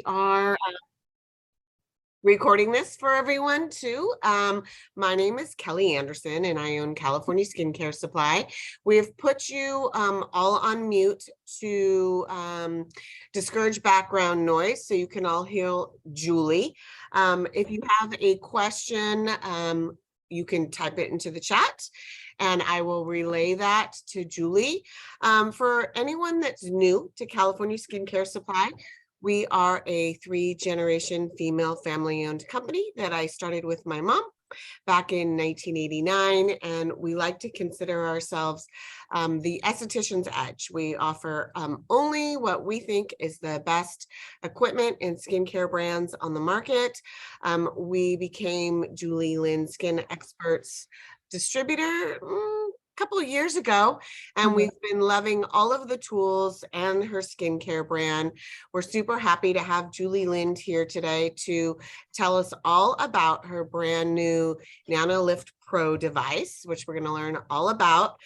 Are recording this for everyone too. My name is Kelli Anderson and I own California Skincare Supply. We have put you all on mute to discourage background noise so you can all hear Julie. If you have a question, you can type it into the chat and I will relay that to Julie. For anyone that's new to California Skincare Supply, we are a 3-generation female family-owned company that I started with my mom back in 1989, and we like to consider ourselves the Estheticians Edge. We offer only what we think is the best equipment and skincare brands on the market. We became Julie Lindh Skin Experts distributor couple of years ago, and we've been loving all of the tools and her skincare brand. We're super happy to have Julie Lindh here today to tell us all about her brand new NANO LIFT PRO device, which we're going to learn all about.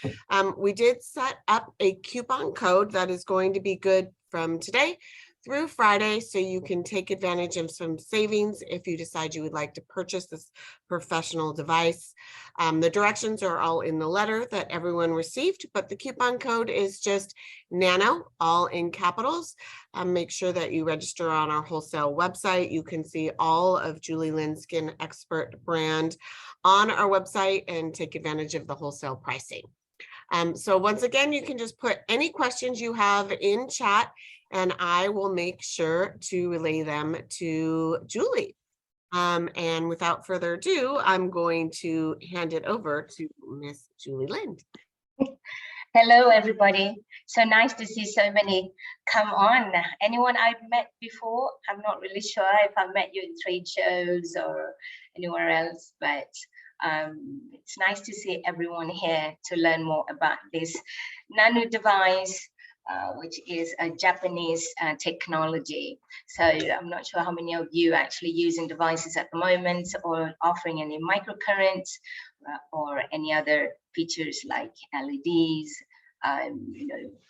We did set up a coupon code that is going to be good from today through Friday, so you can take advantage of some savings if you decide you would like to purchase this professional device. The directions are all in the letter that everyone received, but the coupon code is just NANO, all in capitals. Make sure that you register on our wholesale website. You can see all of Julie Lindh Skin Expert brand on our website and take advantage of the wholesale pricing. So once again, you can just put any questions you have in chat and I will make sure to relay them to Julie. And without further ado, I'm going to hand it over to Miss Julie Lindh. Hello, everybody. So nice to see so many come on. Anyone I've met before? I'm not really sure if I met you in trade shows or anywhere else, but it's nice to see everyone here to learn more about this nano device, which is a Japanese technology. So I'm not sure how many of you are actually using devices at the moment or offering any microcurrents or any other features like LEDs,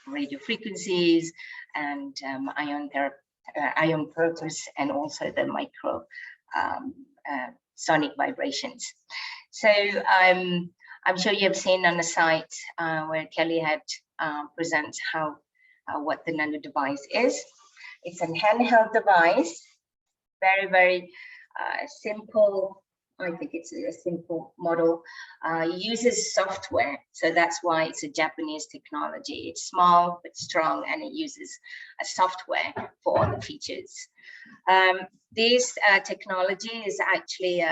radio frequencies, and ion purpose, and also the micro sonic vibrations. So I'm sure you have seen on the site where Kelli had presents what the nano device is. It's a handheld device, very, very simple. I think it's a simple model. Uses software, so that's why it's a Japanese technology. It's small but strong, and it uses a software for all the features. This technology is actually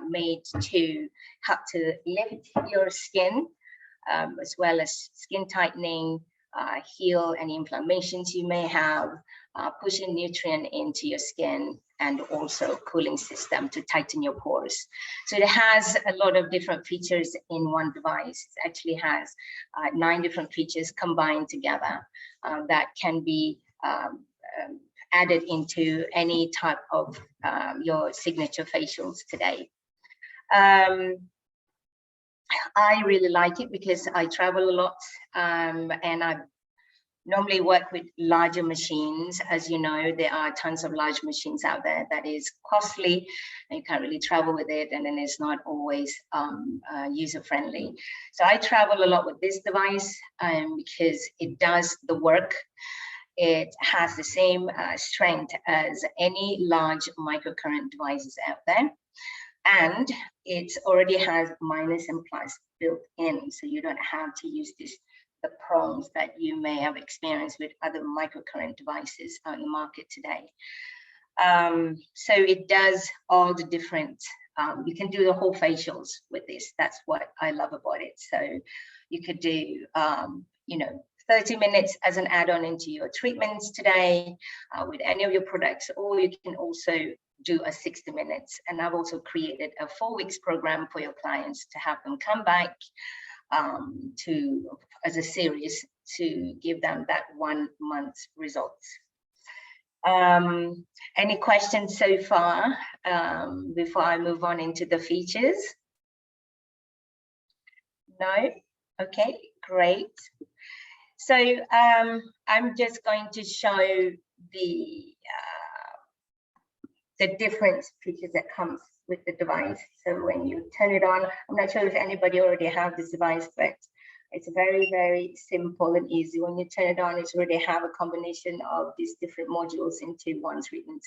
made to help to lift your skin, as well as skin tightening, heal any inflammations you may have, pushing nutrient into your skin, and also cooling system to tighten your pores. So it has a lot of different features in one device. It actually has 9 different features combined together that can be added into any type of your signature facials today. I really like it because I travel a lot and I normally work with larger machines. As you know, there are tons of large machines out there that is costly and you can't really travel with it, and then it's not always user-friendly. So I travel a lot with this device because it does the work. It has the same strength as any large microcurrent devices out there. And it already has minus and plus built in, so you don't have to use the prongs that you may have experienced with other microcurrent devices on the market today. So it does all the different, you can do the whole facials with this. That's what I love about it. So you could do, 30 minutes as an add-on into your treatments today with any of your products, or you can also do a 60 minutes. And I've also created a 4 weeks program for your clients to have them come back as a series to give them that 1 month results. Any questions so far before I move on into the features? No? Okay, great. So I'm just going to show the the different features that comes with the device. So when you turn it on, I'm not sure if anybody already have this device, but it's very, very simple and easy. When you turn it on, it's already have a combination of these different modules into one treatment.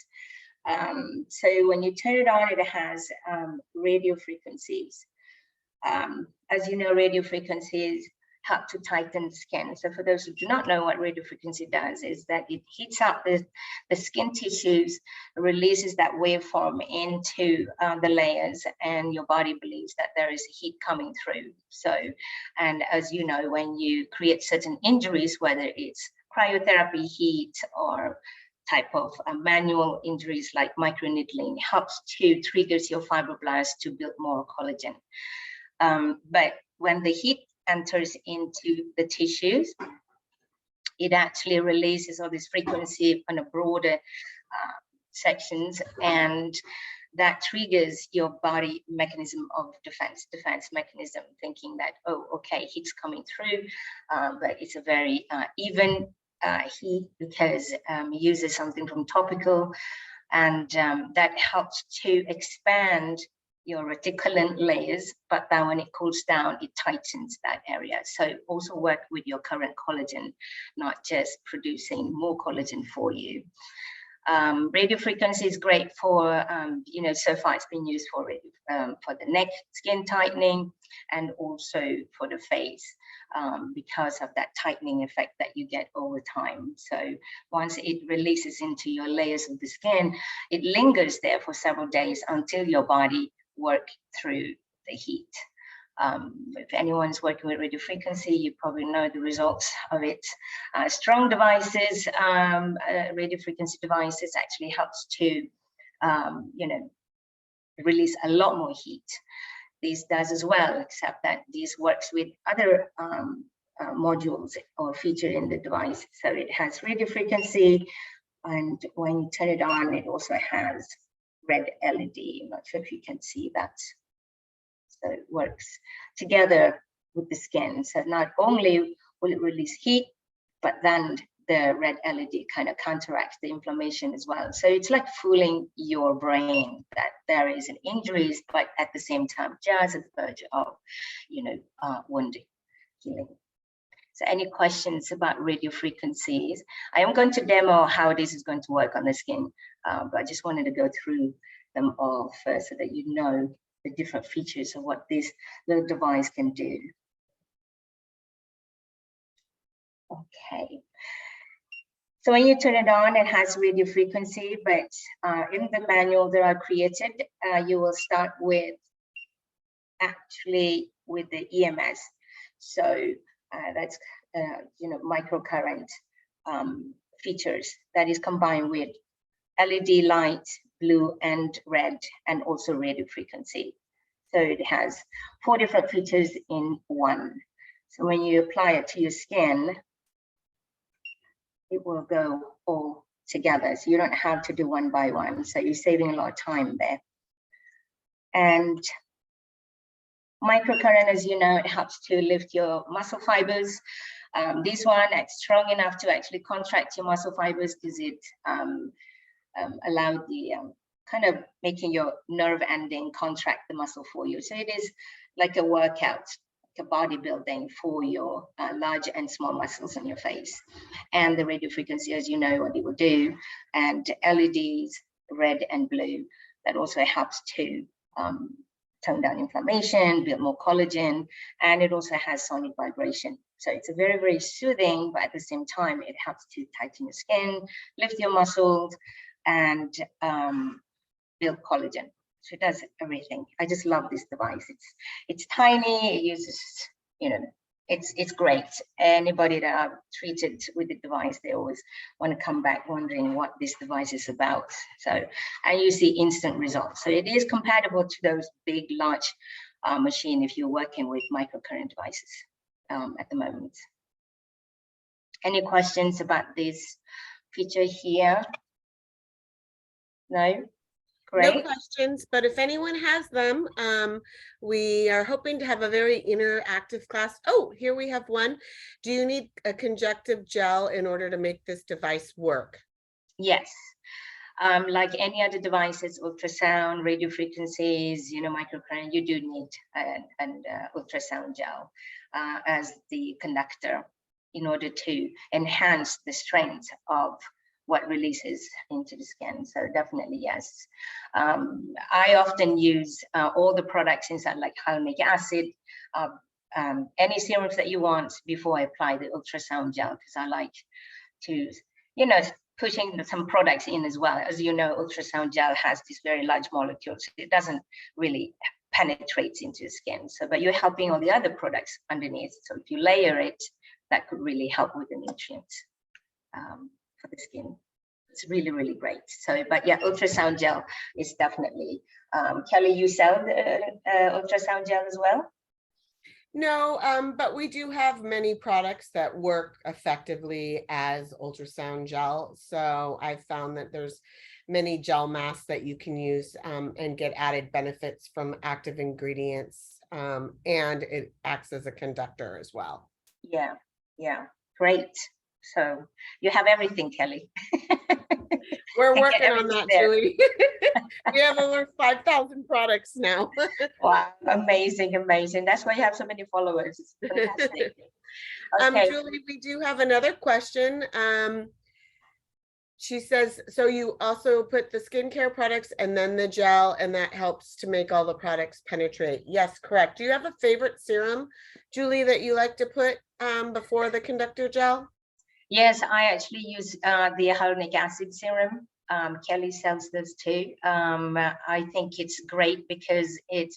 So when you turn it on, it has radio frequencies. As you know, radio frequencies help to tighten the skin. So for those who do not know what radio frequency does, is that it heats up the skin tissues, releases that waveform into the layers, and your body believes that there is heat coming through. So, and as you know, when you create certain injuries, whether it's cryotherapy, heat, or type of manual injuries like microneedling, helps to triggers your fibroblasts to build more collagen. But when the heat enters into the tissues, it actually releases all this frequency on a broader sections, and that triggers your body mechanism of defense mechanism, thinking that, oh, okay, heat's coming through, but it's a very even heat because it uses something from topical, and that helps to expand your reticulin layers, but then when it cools down, it tightens that area. So also work with your current collagen, not just producing more collagen for you. Radio frequency is great for, you know, so far it's been used for the neck skin tightening and also for the face because of that tightening effect that you get over time. So once it releases into your layers of the skin, it lingers there for several days until your body work through the heat. If anyone's working with radio frequency, you probably know the results of it. Strong devices, radio frequency devices actually helps to, you know, release a lot more heat. This does as well, except that this works with other modules or feature in the device. So it has radio frequency, and when you turn it on, it also has red LED. I'm not sure if you can see that. So it works together with the skin. So not only will it release heat, but then the red LED kind of counteracts the inflammation as well. So it's like fooling your brain that there is an injury, but at the same time, just at the verge of, you know, wound healing. So any questions about radio frequencies? I am going to demo how this is going to work on the skin, but I just wanted to go through them all first so that you know the different features of what this little device can do. Okay. So when you turn it on, it has radio frequency, but in the manual that I created, you will start with actually with the EMS. So that's you know, microcurrent features that is combined with LED light, blue and red, and also radio frequency. So it has 4 different features in one. So when you apply it to your skin, it will go all together. So you don't have to do one by one. So you're saving a lot of time there. And microcurrent, as you know, it helps to lift your muscle fibers. This one, it's strong enough to actually contract your muscle fibers because it allowed the kind of making your nerve ending contract the muscle for you. So it is like a workout, like a bodybuilding for your large and small muscles in your face. And the radio frequency, as you know what it will do, and LEDs, red and blue, that also helps to tone down inflammation, build more collagen, and it also has sonic vibration. So it's a very, very soothing, but at the same time, it helps to tighten your skin, lift your muscles, and build collagen. So it does everything. I just love this device. It's tiny. It uses, you know, it's great. Anybody that I've treated with the device, they always want to come back wondering what this device is about. So, and you see instant results. So it is compatible to those big, large machine if you're working with microcurrent devices at the moment. Any questions about this feature here? No? Great. No questions, but if anyone has them, we are hoping to have a very interactive class. Oh, here we have one. Do you need a conjunctive gel in order to make this device work? Yes. Like any other devices, ultrasound, radio frequencies, microcurrent, you do need an ultrasound gel as the conductor in order to enhance the strength of what releases into the skin. So definitely, yes. I often use all the products inside, like hyaluronic acid, any serums that you want before I apply the ultrasound gel, because I like to, pushing some products in as well. As you know, ultrasound gel has these very large molecules. It doesn't really penetrate into the skin. So, but you're helping all the other products underneath. So if you layer it, that could really help with the nutrients for the skin. It's really, really great. So, but yeah, ultrasound gel is definitely, Kelli, you sell the ultrasound gel as well? No, but we do have many products that work effectively as ultrasound gel. So I've found that there's many gel masks that you can use and get added benefits from active ingredients, and it acts as a conductor as well. Yeah, great. So you have everything, Kelli. We're working on that, Julie. We have over 5,000 products now. Wow, amazing. That's why you have so many followers. It's fantastic. Okay. Julie, we do have another question. She says, so you also put the skincare products and then the gel, and that helps to make all the products penetrate. Yes, correct. Do you have a favorite serum, Julie, that you like to put before the conductor gel? Yes, I actually use the hyaluronic acid serum. Kelli sells this too. I think it's great because it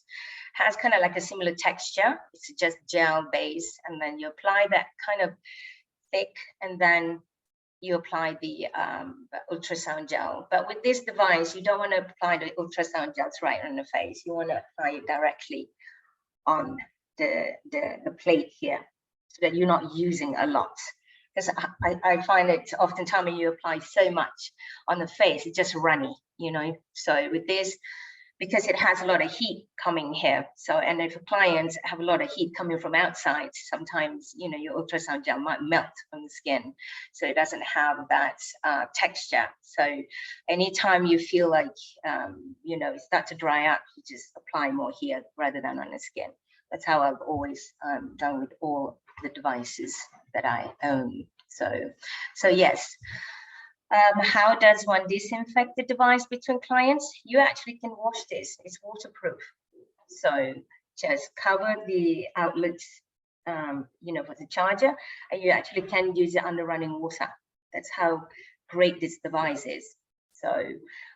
has kind of like a similar texture. It's just gel base, and then you apply that kind of thick, and then you apply the ultrasound gel. But with this device, you don't want to apply the ultrasound gels right on the face. You want to apply it directly on the plate here, so that you're not using a lot. Because I find it oftentimes when you apply so much on the face, it's just runny, So with this, because it has a lot of heat coming here, so, and if clients have a lot of heat coming from outside, sometimes, your ultrasound gel might melt on the skin. So it doesn't have that texture. So anytime you feel like, it starts to dry up, you just apply more here rather than on the skin. That's how I've always done with all the devices that I own. So yes. How does one disinfect the device between clients? You actually can wash this. It's waterproof. So just cover the outlets, for the charger, and you actually can use it under running water. That's how great this device is. So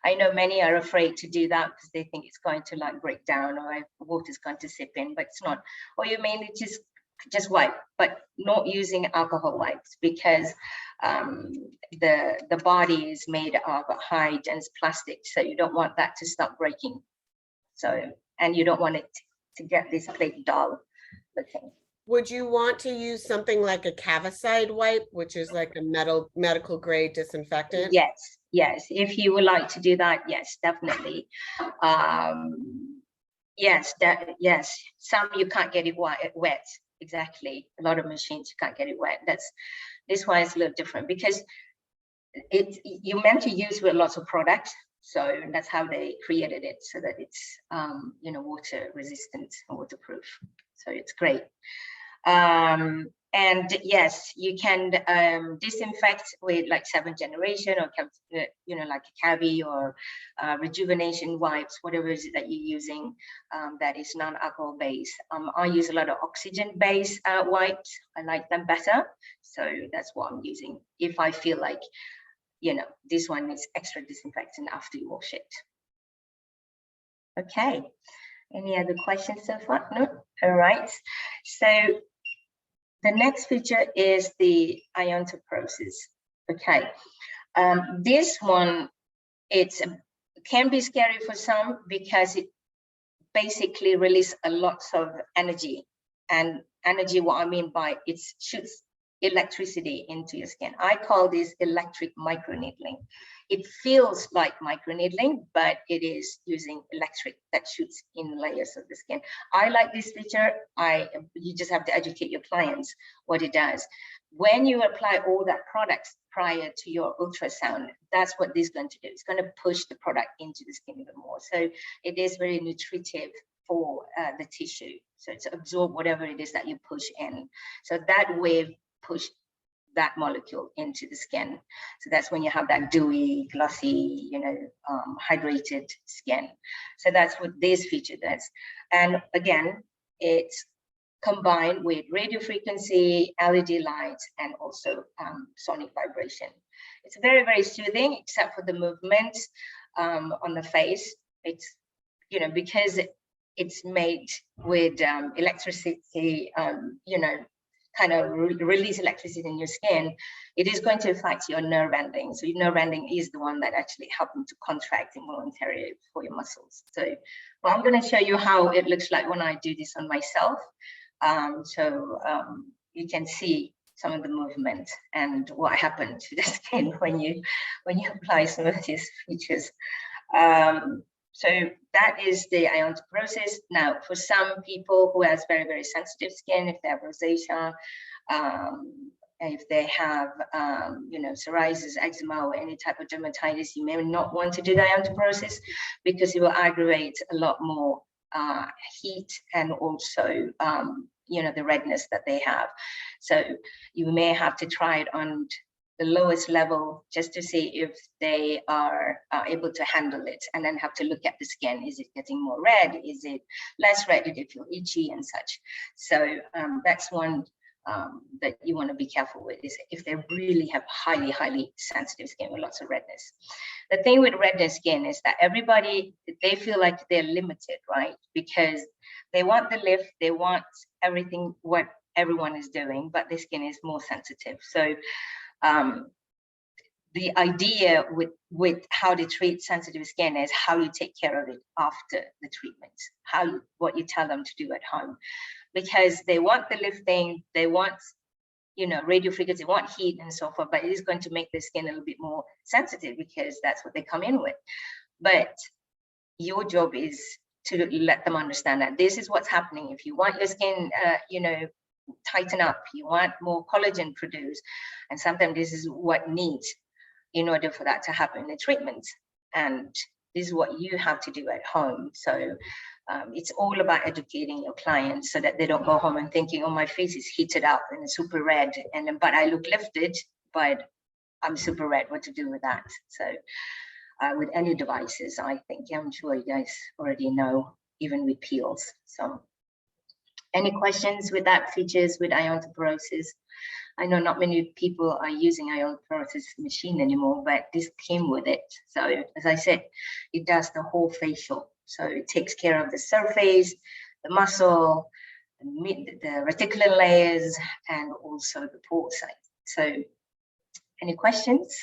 I know many are afraid to do that because they think it's going to like break down or water's going to seep in, but it's not. Or you mainly just wipe, but not using alcohol wipes, because the body is made of high dense plastic, so you don't want that to stop breaking. So, and you don't want it to get this plate dull looking. Would you want to use something like a Cavicide wipe, which is like a medical grade disinfectant? Yes, if you would like to do that, yes, definitely. Yes, some you can't get it wet. Exactly, a lot of machines you can't get it wet. This one is a little different because you're meant to use with lots of products, so that's how they created it, so that it's water resistant and waterproof. So it's great. And yes, you can disinfect with like 7th generation or like a Cavi or Rejuvenation wipes, whatever it is that you're using that is non-alcohol based. I use a lot of oxygen based wipes. I like them better, so that's what I'm using if I feel like this one is extra disinfectant after you wash it. Okay, any other questions so far? No. All right, so the next feature is the Ionic process. Okay, this one, it can be scary for some because it basically releases a lot of energy. And energy, what I mean by it electricity into your skin. I call this electric microneedling. It feels like microneedling, but it is using electric that shoots in layers of the skin. I like this feature. You just have to educate your clients what it does. When you apply all that products prior to your ultrasound, that's what this is going to do. It's going to push the product into the skin even more. So it is very nutritive for the tissue. So it's absorb whatever it is that you push in. So that wave push that molecule into the skin. So that's when you have that dewy, glossy, hydrated skin. So that's what this feature does. And again, it's combined with radio frequency, LED lights, and also sonic vibration. It's very, very soothing, except for the movements on the face. It's, because it's made with electricity, kind of release electricity in your skin, it is going to affect your nerve ending. So your nerve ending is the one that actually helps them to contract involuntarily for your muscles. So I'm going to show you how it looks like when I do this on myself. You can see some of the movement and what happened to the skin when you apply some of these features. So that is the Ionic process. Now, for some people who has very, very sensitive skin, if they have rosacea, if they have, psoriasis, eczema, or any type of dermatitis, you may not want to do the Ionic process because it will aggravate a lot more heat and also, the redness that they have. So you may have to try it on the lowest level just to see if they are able to handle it, and then have to look at the skin. Is it getting more red? Is it less red? Did it feel itchy and such? So that's one that you want to be careful with, is if they really have highly, highly sensitive skin with lots of redness. The thing with redness skin is that everybody, they feel like they're limited, right? Because they want the lift, they want everything, what everyone is doing, but their skin is more sensitive. So the idea with how to treat sensitive skin is how you take care of it after the treatment, what you tell them to do at home, because they want the lifting, they want, radio frequency, they want heat and so forth, but it is going to make the skin a little bit more sensitive because that's what they come in with. But your job is to let them understand that this is what's happening. If you want your skin, tighten up, you want more collagen produced, and sometimes this is what needs in order for that to happen in the treatment, and this is what you have to do at home. So it's all about educating your clients so that they don't go home and thinking, oh, my face is heated up and it's super red, but I look lifted, but I'm super red. What to do with that? So with any devices, I think, I'm sure you guys already know, even with peels. So any questions with that features with iontoporosis? I know not many people are using iontoporosis machine anymore, but this came with it. So as I said, it does the whole facial. So it takes care of the surface, the muscle, the reticular layers, and also the pore side. So any questions?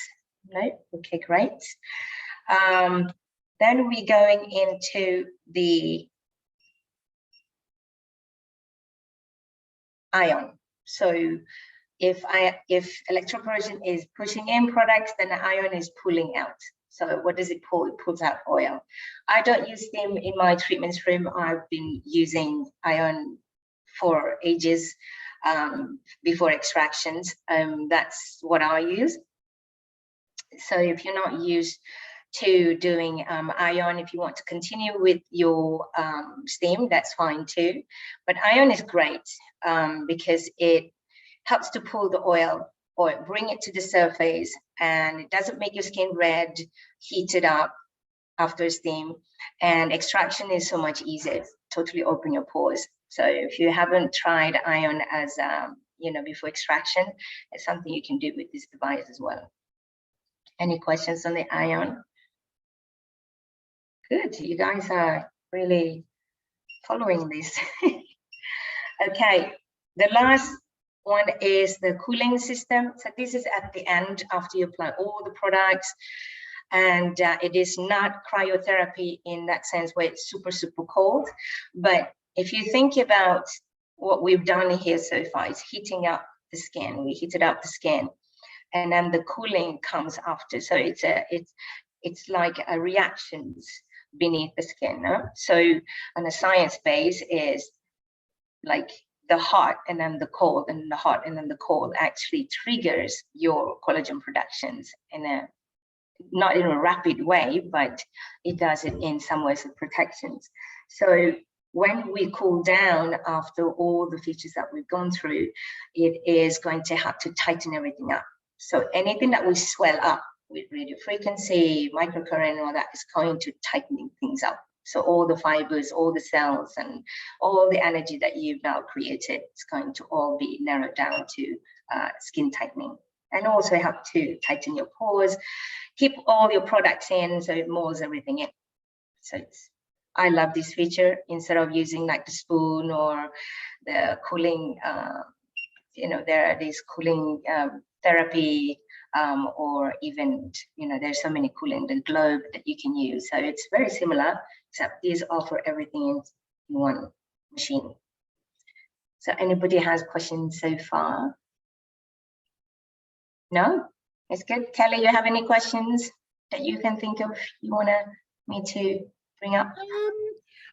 No? Okay, great. Then we're going into the ion. So if electroporation is pushing in products, then the ion is pulling out. So what does it pull? It pulls out oil. I don't use steam in my treatments room. I've been using ion for ages before extractions. That's what I use. So if you're not used to doing ion, if you want to continue with your steam, that's fine too. But ion is great because it helps to pull the oil or bring it to the surface, and it doesn't make your skin red, heated up after steam. And extraction is so much easier. Totally open your pores. So if you haven't tried ion as before extraction, it's something you can do with this device as well. Any questions on the ion? Good, you guys are really following this. Okay, the last one is the cooling system. So this is at the end after you apply all the products, and it is not cryotherapy in that sense where it's super, super cold. But if you think about what we've done here so far, it's heating up the skin. We heated up the skin, and then the cooling comes after. So it's like a reactions beneath the skin. No? So on a science base is like the hot and then the cold, and the hot and then the cold actually triggers your collagen productions in a not in a rapid way, but it does it in some ways of protections. So when we cool down after all the features that we've gone through, it is going to have to tighten everything up. So anything that we swell up with radio frequency, microcurrent, and all that is going to tighten things up. So all the fibers, all the cells, and all the energy that you've now created is going to all be narrowed down to skin tightening. And also help to tighten your pores, keep all your products in, so it molds everything in. So I love this feature. Instead of using like the spoon or the cooling, there are these cooling therapy, or even, there's so many cooling, the globe that you can use. So it's very similar, except these offer everything in one machine. So anybody has questions so far? No? It's good. Kelli, you have any questions that you can think of you want me to bring up?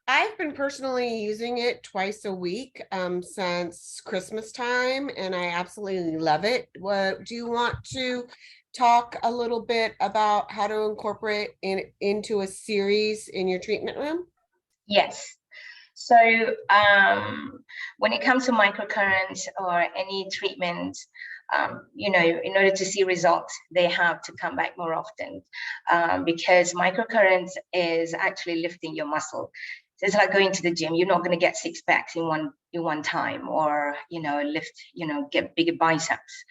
I've been personally using it twice a week since Christmas time, and I absolutely love it. What do you want to talk a little bit about how to incorporate into a series in your treatment room? Yes. So when it comes to microcurrents or any treatment, in order to see results, they have to come back more often, because microcurrents is actually lifting your muscle. So it's like going to the gym. You're not going to get 6 packs in one time, or get bigger biceps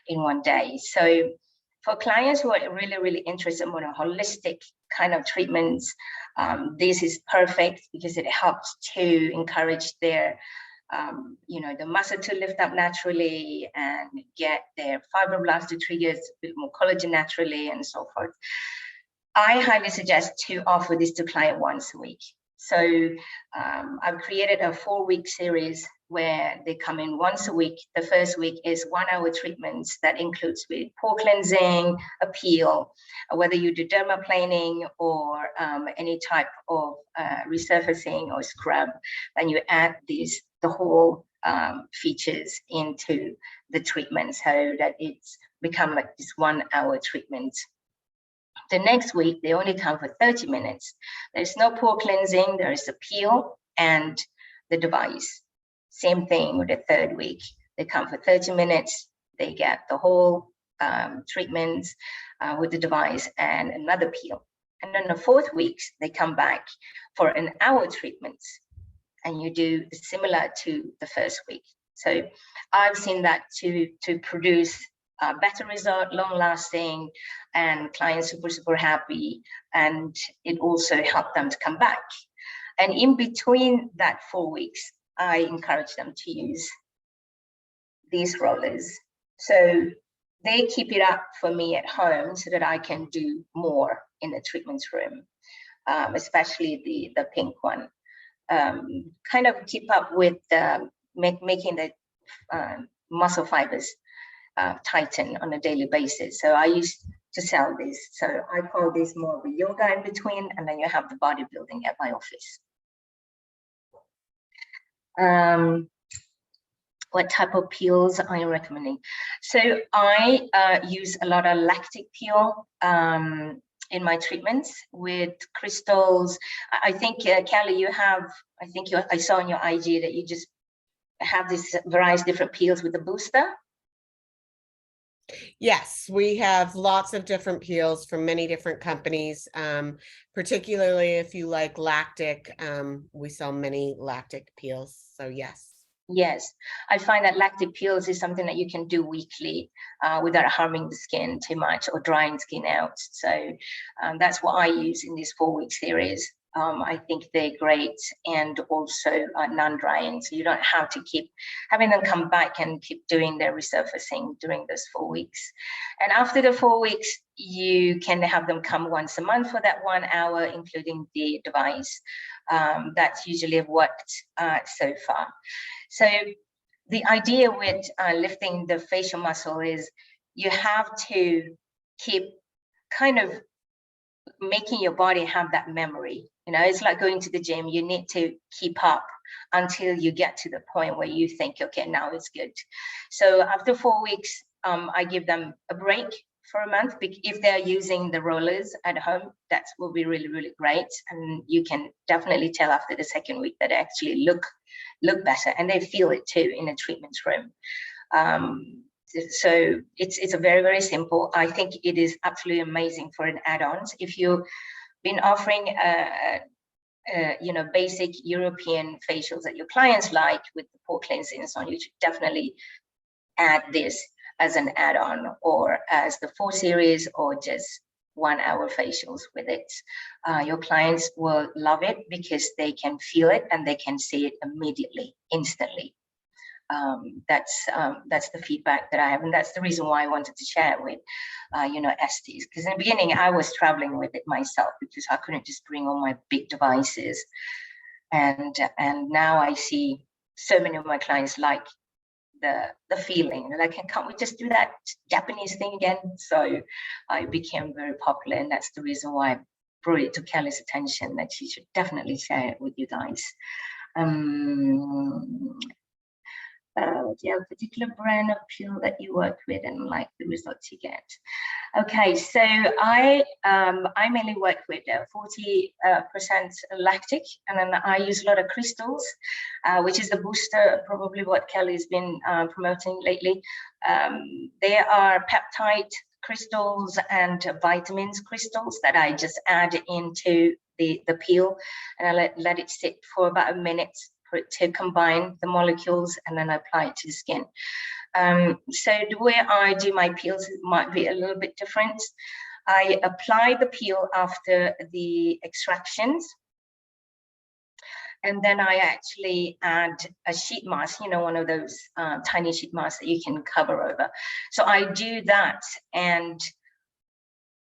in one day. So for clients who are really, really interested in more holistic kind of treatments, this is perfect because it helps to encourage their the muscle to lift up naturally and get their fibroblasts to trigger a bit more collagen naturally and so forth. I highly suggest to offer this to client once a week. So I've created a 4-week series where they come in once a week. The first week is 1-hour treatments that includes with pore cleansing, a peel, whether you do dermaplaning or any type of resurfacing or scrub, then you add the whole features into the treatment so that it's become like this 1-hour treatment. The next week, they only come for 30 minutes. There's no pore cleansing, there is a peel and the device. Same thing with the third week. They come for 30 minutes, they get the whole treatments with the device and another peel. And then the fourth week, they come back for an hour treatments, and you do similar to the first week. So I've seen that to produce a better result, long lasting, and clients super happy, and it also helped them to come back. And in between that 4 weeks, I encourage them to use these rollers. So they keep it up for me at home so that I can do more in the treatment room, especially the pink one. Kind of keep up with making the muscle fibers tighten on a daily basis. So I used to sell this. So I call this more of a yoga in between, and then you have the bodybuilding at my office. What type of peels are you recommending? So I use a lot of lactic peel in my treatments with crystals. I think, Kelli, you have, I saw on your IG that you just have this various different peels with the booster. Yes, we have lots of different peels from many different companies, particularly if you like lactic. We sell many lactic peels, so yes. Yes, I find that lactic peels is something that you can do weekly without harming the skin too much or drying skin out. So that's what I use in this 4-week series. I think they're great, and also non-drying, so you don't have to keep having them come back and keep doing their resurfacing during those 4 weeks. And after the 4 weeks, you can have them come once a month for that 1 hour, including the device. That's usually worked so far. So the idea with lifting the facial muscle is you have to keep kind of making your body have that memory. You know, it's like going to the gym. You need to keep up until you get to the point where you think, okay, now it's good. So after 4 weeks, I give them a break for a month. If they're using the rollers at home, that will be really, really great. And you can definitely tell after the second week that they actually look better, and they feel it too in a treatment room. So it's a very, very simple. I think it is absolutely amazing for an add-ons. If you've been offering you know, basic European facials that your clients like with the pore cleansing and so on, you should definitely add this as an add-on, or as the 4 series, or just 1 hour facials with it. Your clients will love it because they can feel it and they can see it immediately, instantly. That's the feedback that I have, and that's the reason why I wanted to share it with you know, Estes, because in the beginning I was traveling with it myself because I couldn't just bring all my big devices, and now I see so many of my clients like the feeling, like, can't we just do that Japanese thing again? So I became very popular, and that's the reason why I brought it to Kelly's attention, that she should definitely share it with you guys. Do you have a particular brand of peel that you work with and like the results you get? Okay, so I mainly work with 40% lactic, and then I use a lot of crystals, which is the booster, probably what Kelly's been promoting lately. They are peptide crystals and vitamins crystals that I just add into the peel, and I let it sit for about a minute for it to combine the molecules, and then I apply it to the skin. So the way I do my peels might be a little bit different. I apply the peel after the extractions, and then I actually add a sheet mask, you know, one of those tiny sheet masks that you can cover over. So I do that, and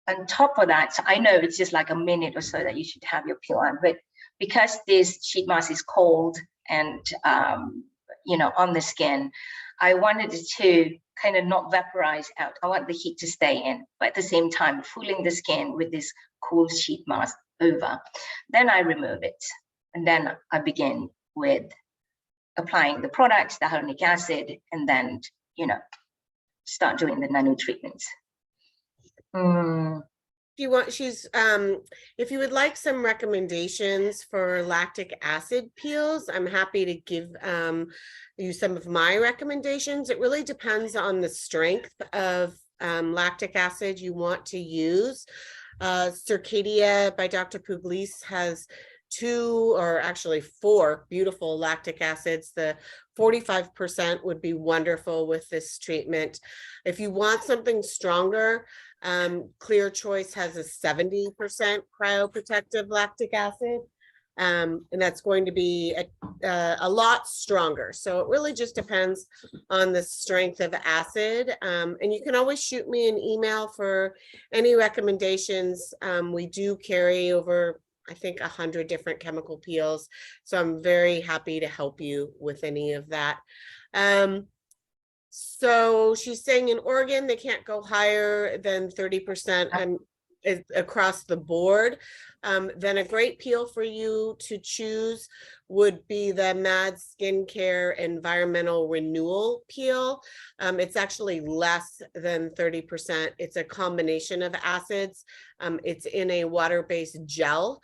on top of that, so I know it's just like a minute or so that you should have your peel on, but because this sheet mask is cold and you know, on the skin, I wanted it to kind of not vaporize out. I want the heat to stay in, but at the same time cooling the skin with this cool sheet mask over. Then I remove it, and then I begin with applying the products, the hyaluronic acid, and then, you know, start doing the nano treatments. You want, if you would like some recommendations for lactic acid peels, I'm happy to give you some of my recommendations. It really depends on the strength of lactic acid you want to use. Circadia by Dr. Pugliese has 2 or actually 4 beautiful lactic acids. The 45% would be wonderful with this treatment. If you want something stronger, Clear Choice has a 70% cryoprotective lactic acid, and that's going to be a lot stronger. So it really just depends on the strength of acid, and you can always shoot me an email for any recommendations. We do carry over, I think, 100 different chemical peels, so I'm very happy to help you with any of that. So she's saying in Oregon, they can't go higher than 30% across the board. Then a great peel for you to choose would be the Mad Skincare Environmental Renewal Peel. It's actually less than 30%. It's a combination of acids. It's in a water-based gel.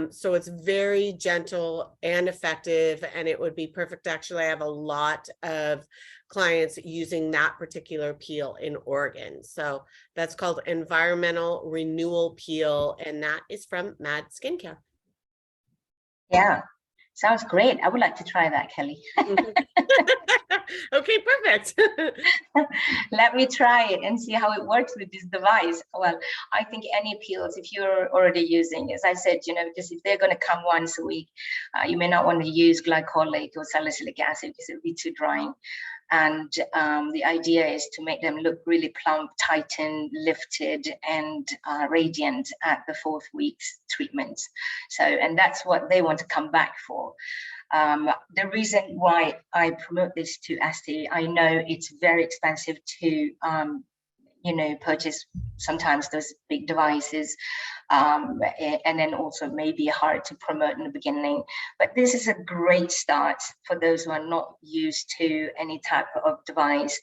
So it's very gentle and effective, and it would be perfect. Actually, I have a lot of clients using that particular peel in Oregon. So that's called Environmental Renewal Peel, and that is from Mad Skincare. Yeah, sounds great. I would like to try that, Kelly. Okay, perfect. Let me try it and see how it works with this device. Well, I think any peels, if you're already using, as I said, you know, because if they're going to come once a week, you may not want to use glycolic or salicylic acid because it would be too drying. And the idea is to make them look really plump, tightened, lifted, and radiant at the 4th week's treatment. So, and that's what they want to come back for. The reason why I promote this to Estee, I know it's very expensive to purchase sometimes those big devices, and then also maybe hard to promote in the beginning. But this is a great start for those who are not used to any type of device,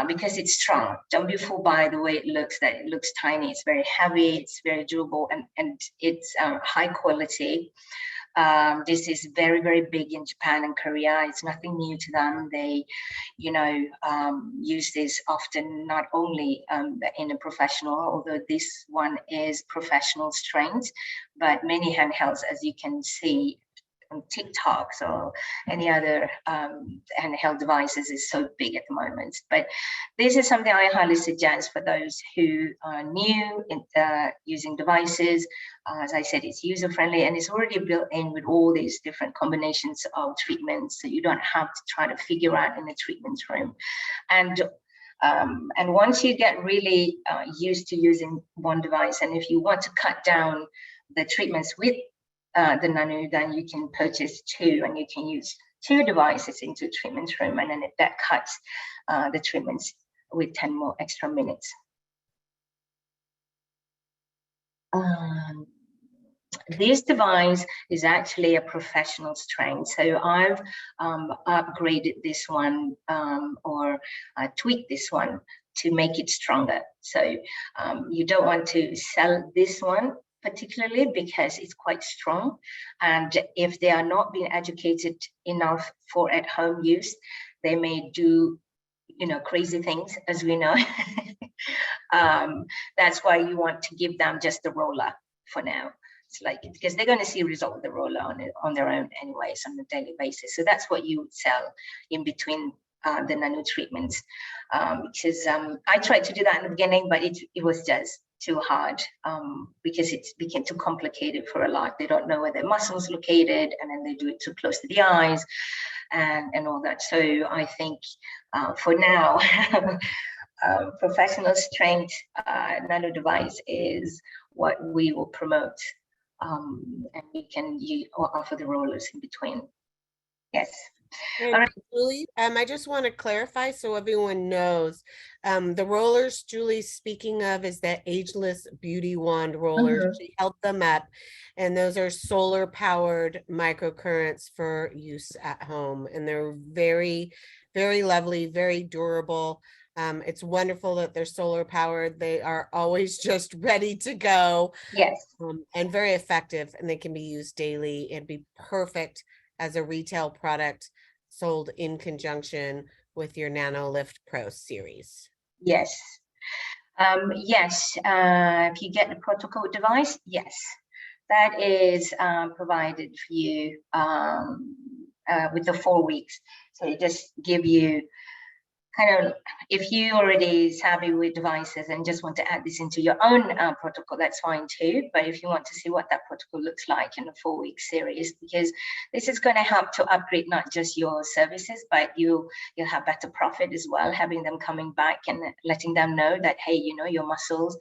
because it's strong. Don't be fooled by the way it looks, that it looks tiny. It's very heavy, it's very durable, and it's high quality. This is very, very big in Japan and Korea. It's nothing new to them. They, use this often, not only in a professional, although this one is professional strength, but many handhelds, as you can see on TikToks or any other handheld devices, is so big at the moment. But this is something I highly suggest for those who are new in using devices. As I said, it's user-friendly and it's already built in with all these different combinations of treatments, so you don't have to try to figure out in the treatment room. And once you get really used to using one device, and if you want to cut down the treatments with the Nano, then you can purchase 2, and you can use 2 devices into the treatment room, and then that cuts the treatments with 10 more extra minutes. This device is actually a professional strength, so I've upgraded this one or tweaked this one to make it stronger. So you don't want to sell this one particularly because it's quite strong, and if they are not being educated enough for at-home use, they may do crazy things, as we know. That's why you want to give them just the roller for now. It's like, because they're going to see result with the roller on their own anyways on a daily basis. So that's what you would sell in between the nano treatments, because I tried to do that in the beginning, but it was just too hard, because it became too complicated for a lot. They don't know where their muscles located, and then they do it too close to the eyes and all that. So I think for now, professional strength nano device is what we will promote, and you offer the rollers in between. Yes. And All right. Julie, I just want to clarify so everyone knows, the rollers Julie's speaking of is that ageless beauty wand rollers. She held them up, and those are solar powered microcurrents for use at home, and they're very, very lovely, very durable. It's wonderful that they're solar powered. They are always just ready to go. Yes. And very effective, and they can be used daily and be perfect as a retail product sold in conjunction with your NANO LIFT PRO series. Yes. Yes. If you get the protocol device, yes, that is provided for you with the 4 weeks. So it just give you kind of, if you already savvy with devices and just want to add this into your own protocol, that's fine too. But if you want to see what that protocol looks like in a 4-week series, because this is going to help to upgrade not just your services, but you'll have better profit as well, having them coming back and letting them know that, hey, your muscles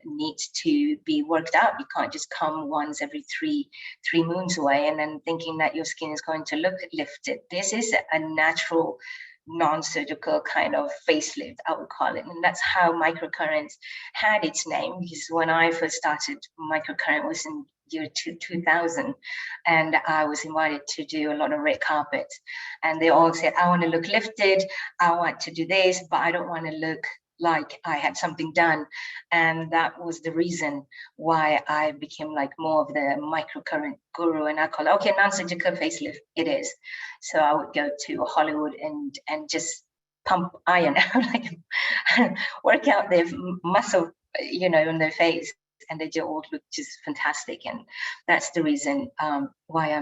needs to be worked out. You can't just come once every three moons away and then thinking that your skin is going to look lifted. This is a natural non-surgical kind of facelift, I would call it. And that's how microcurrents had its name, because when I first started, microcurrent was in year 2000, and I was invited to do a lot of red carpets, and they all said, I want to look lifted, I want to do this, but I don't want to look like I had something done. And that was the reason why I became like more of the microcurrent guru, and I call it, okay, non-surgical facelift it is. So I would go to Hollywood and just pump iron, like work out their muscle, on their face, and they do all look just fantastic. And that's the reason why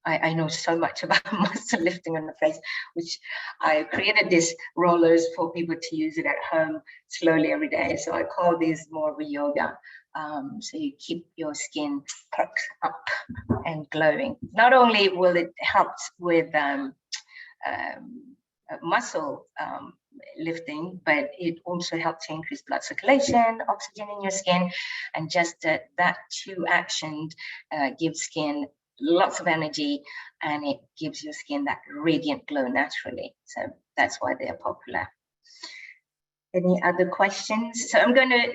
I know so much about muscle lifting on the face, which I created these rollers for people to use it at home slowly every day. So I call these more of a yoga. So you keep your skin perked up and glowing. Not only will it help with muscle lifting, but it also helps to increase blood circulation, oxygen in your skin, and just that two actions give skin lots of energy, and it gives your skin that radiant glow naturally. So that's why they are popular. Any other questions? So I'm going to,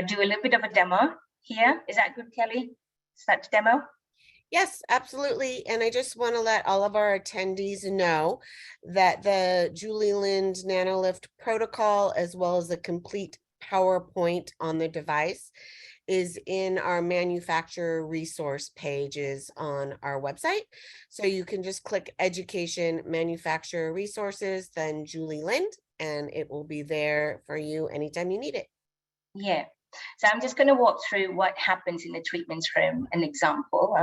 do a little bit of a demo here. Is that good, Kelly? Start the demo? Yes, absolutely. And I just want to let all of our attendees know that the Julie Lindh NANO LIFT protocol, as well as the complete PowerPoint on the device, is in our manufacturer resource pages on our website. So you can just click Education Manufacturer Resources, then Julie Lindh, and it will be there for you anytime you need it. Yeah. So I'm just going to walk through what happens in the treatments room, an example.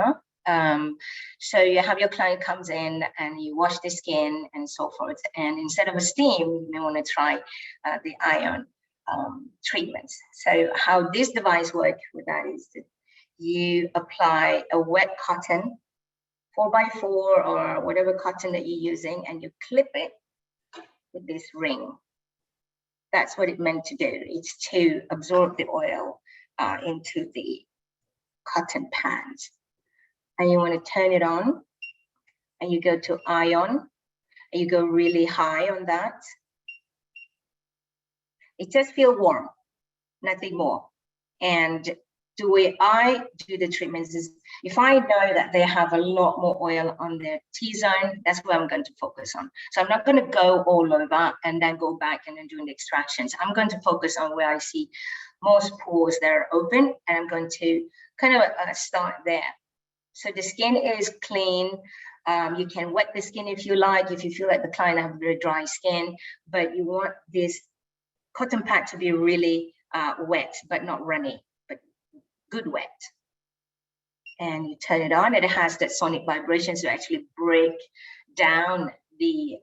So you have your client comes in and you wash the skin and so forth. And instead of a steam, you may want to try the ion treatments. So how this device works with that is that you apply a wet cotton, 4x4 or whatever cotton that you're using, and you clip it with this ring. That's what it's meant to do. It's to absorb the oil into the cotton pads. And you want to turn it on, and you go to ion, and you go really high on that. It just feels warm, nothing more. And the way I do the treatments is, if I know that they have a lot more oil on their T-zone, that's where I'm going to focus on. So I'm not going to go all over and then go back and then doing the extractions. I'm going to focus on where I see most pores that are open, and I'm going to kind of start there. So the skin is clean. You can wet the skin if you like, if you feel like the client have very dry skin, but you want this cotton pad to be really wet, but not runny, but good wet. And you turn it on, and it has that sonic vibrations to actually break down the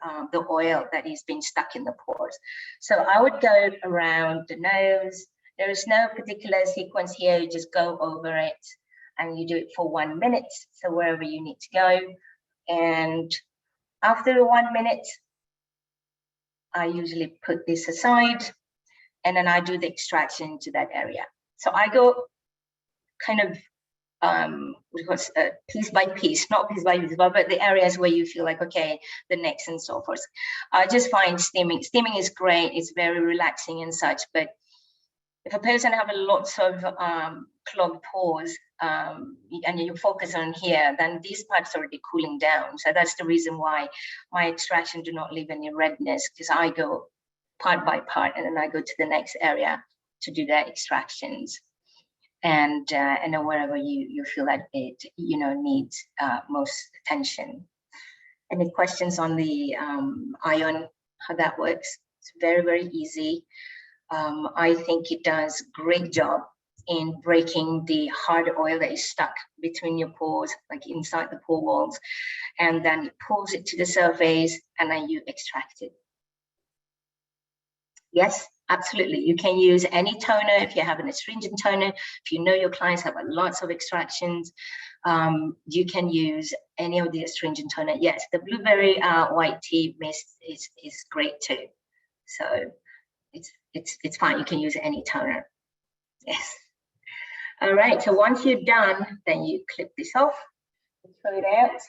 oil that is being stuck in the pores. So I would go around the nose. There is no particular sequence here. You just go over it, and you do it for 1 minute. So wherever you need to go. And after 1 minute, I usually put this aside, and then I do the extraction to that area. So I go kind of piece by piece, not piece by piece, but the areas where you feel like, okay, the necks and so forth. I just find steaming is great. It's very relaxing and such, but if a person have a lot of clogged pores and you focus on here, then these parts are already cooling down. So that's the reason why my extraction do not leave any redness, because I go part by part, and then I go to the next area to do the extractions. And then wherever you feel that it needs most attention. Any questions on the ion, how that works? It's very, very easy. I think it does a great job in breaking the hard oil that is stuck between your pores, like inside the pore walls, and then it pulls it to the surface, and then you extract it. Yes, absolutely. You can use any toner if you have an astringent toner. If you know your clients have lots of extractions, you can use any of the astringent toner. Yes, the blueberry white tea mist is great too. So it's fine. You can use any toner. Yes. All right. So once you're done, then you clip this off, throw it out.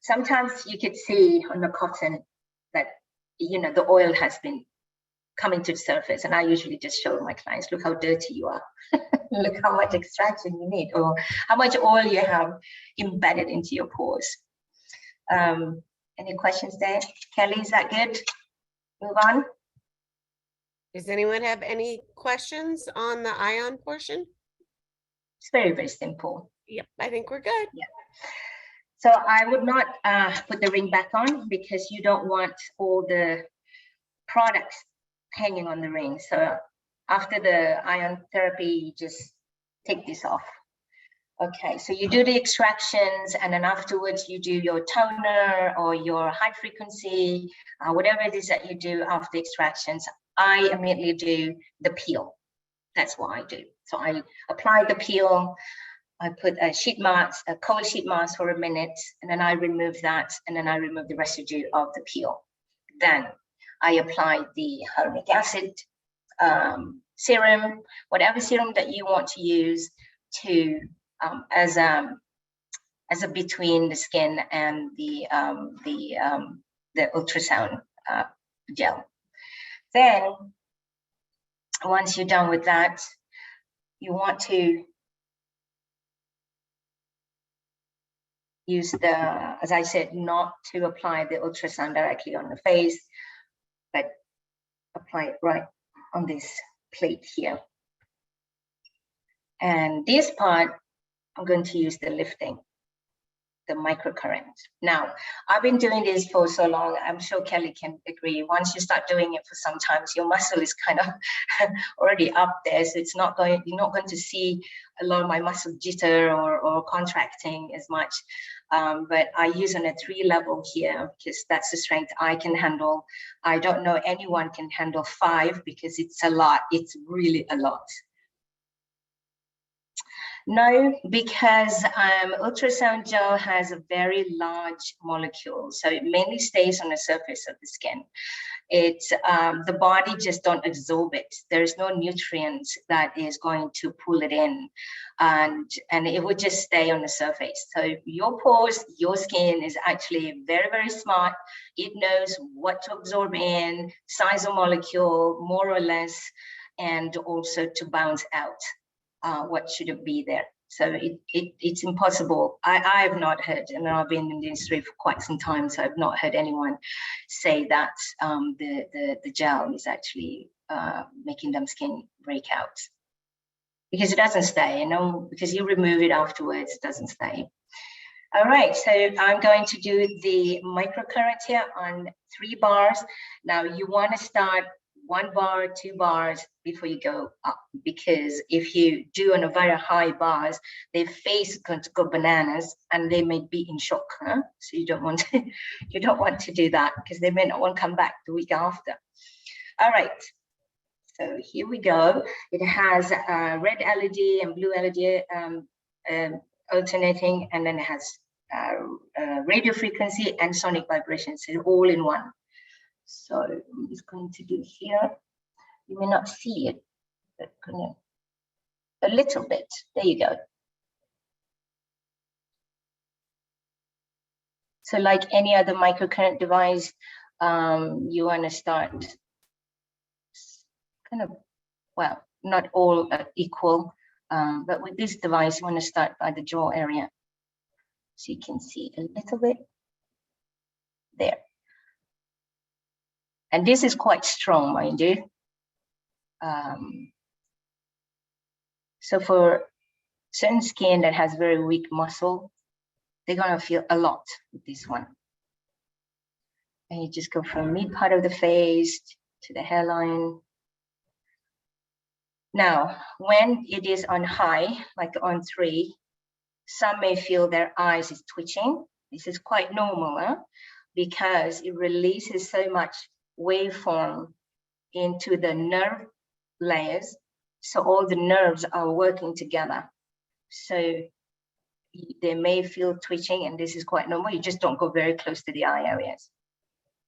Sometimes you could see on the cotton that the oil has been coming to the surface, and I usually just show my clients, look how dirty you are. Look how much extraction you need, or how much oil you have embedded into your pores. Any questions there? Kelly, is that good? Move on. Does anyone have any questions on the ion portion? It's very, very simple. Yep, I think we're good. Yeah. So I would not put the ring back on, because you don't want all the products hanging on the ring. So after the ion therapy, you just take this off. Okay, so you do the extractions, and then afterwards you do your toner or your high frequency, whatever it is that you do after extractions. I immediately do the peel. That's what I do. So I apply the peel, I put a sheet mask, a cold sheet mask for a minute, and then I remove that, and then I remove the residue of the peel. Then I apply the hyaluronic acid serum, whatever serum that you want to use to as a between the skin and the ultrasound gel. Then once you're done with that, you want to use the, as I said, not to apply the ultrasound directly on the face, but apply it right on this plate here. And this part, I'm going to use the lifting, the microcurrent. Now, I've been doing this for so long, I'm sure Kelly can agree. Once you start doing it for some time, your muscle is kind of already up there. So it's not going, you're not going to see a lot of my muscle jitter or contracting as much. But I use on a 3 level here because that's the strength I can handle. I don't know anyone can handle 5 because it's a lot. It's really a lot. No, because ultrasound gel has a very large molecule, so it mainly stays on the surface of the skin. It's the body just don't absorb it. There's no nutrients that is going to pull it in, and it would just stay on the surface. So your pores, your skin is actually very, very smart. It knows what to absorb in, size of molecule, more or less, and also to bounce out. What should it be there? So it's impossible. I have not heard, and I've been in the industry for quite some time, so I've not heard anyone say that the gel is actually making them skin break out, because it doesn't stay, you know, because you remove it afterwards, it doesn't stay. All right, so I'm going to do the microcurrent here on 3 bars. Now you want to start 1 bar, 2 bars before you go up, because if you do on a very high bars, their face is going to go bananas and they may be in shock. Huh? So you don't want to, you don't want to do that, because they may not want to come back the week after. All right, so here we go. It has red LED and blue LED alternating, and then it has radio frequency and sonic vibrations, so all in one. So I'm just going to do here. You may not see it, but a little bit. There you go. So like any other microcurrent device, you want to start kind of, well, not all equal, but with this device, you want to start by the jaw area. So you can see a little bit there. And this is quite strong, mind you. So for certain skin that has very weak muscle, they're gonna feel a lot with this one. And you just go from mid part of the face to the hairline. Now, when it is on high, like on 3, some may feel their eyes is twitching. This is quite normal, huh? Because it releases so much waveform into the nerve layers, so all the nerves are working together, so they may feel twitching, and this is quite normal. You just don't go very close to the eye areas.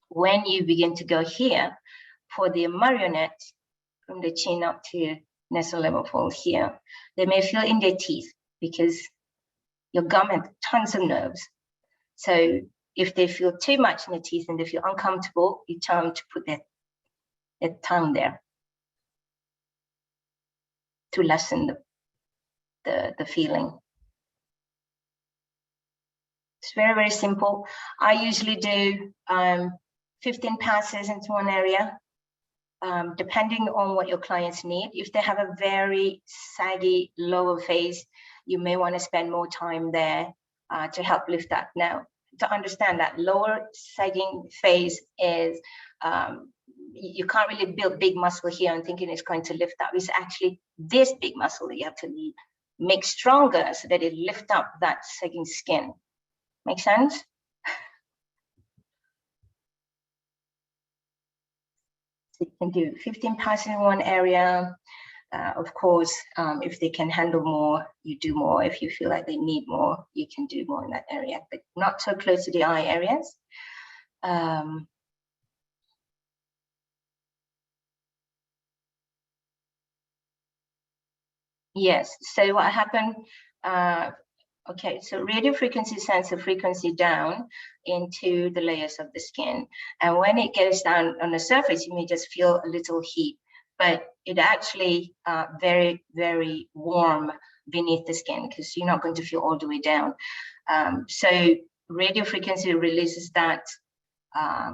When you begin to go here for the marionette, from the chin up to nasal level fold here, they may feel in their teeth, because your gum has tons of nerves. So if they feel too much in the teeth and they feel uncomfortable, you tell them to put their tongue there to lessen the feeling. It's very, very simple. I usually do 15 passes into one area, depending on what your clients need. If they have a very saggy lower face, you may want to spend more time there to help lift that. Now, to understand that lower sagging face is, you can't really build big muscle here and thinking it's going to lift up. It's actually this big muscle that you have to make stronger so that it lifts up that sagging skin. Make sense? So you can do 15 passes in one area. Of course, if they can handle more, you do more. If you feel like they need more, you can do more in that area, but not so close to the eye areas. Yes. So what happened? Okay, so radio frequency sends the frequency down into the layers of the skin. And when it goes down on the surface, you may just feel a little heat, but it actually very, very warm beneath the skin, because you're not going to feel all the way down. So radio frequency releases that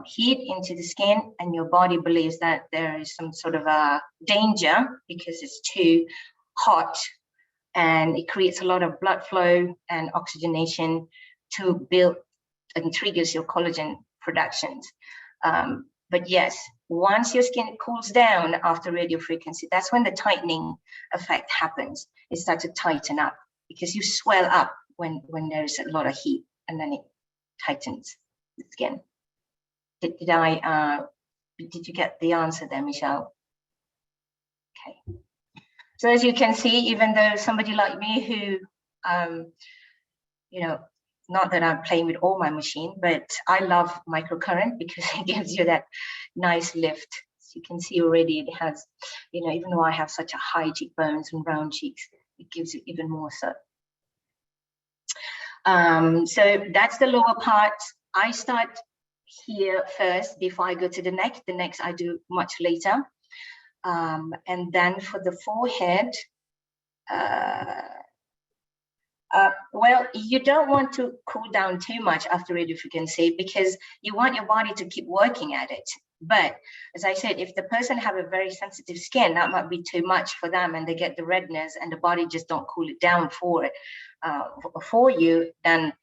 heat into the skin, and your body believes that there is some sort of a danger because it's too hot, and it creates a lot of blood flow and oxygenation to build and triggers your collagen productions. But yes, once your skin cools down after radio frequency, that's when the tightening effect happens. It starts to tighten up because you swell up when there's a lot of heat, and then it tightens the skin. Did you get the answer there, Michelle? Okay. So as you can see, even though somebody like me who, you know, not that I'm playing with all my machine, but I love microcurrent because it gives you that nice lift. So you can see already it has, you know, even though I have such a high cheekbones and round cheeks, it gives you even more so. So that's the lower part. I start here first before I go to the neck. The neck I do much later. And then for the forehead, well, you don't want to cool down too much after radio frequency because you want your body to keep working at it. But as I said, if the person have a very sensitive skin, that might be too much for them, and they get the redness, and the body just don't cool it down for it for you, then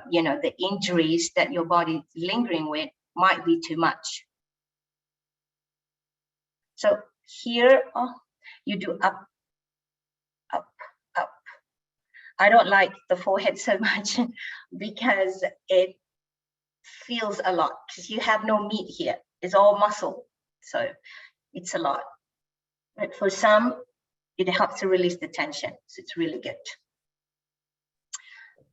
you know, the injuries that your body is lingering with might be too much. So here, you do up, up, up. I don't like the forehead so much because it feels a lot, because you have no meat here. It's all muscle, so it's a lot. But for some, it helps to release the tension, so it's really good.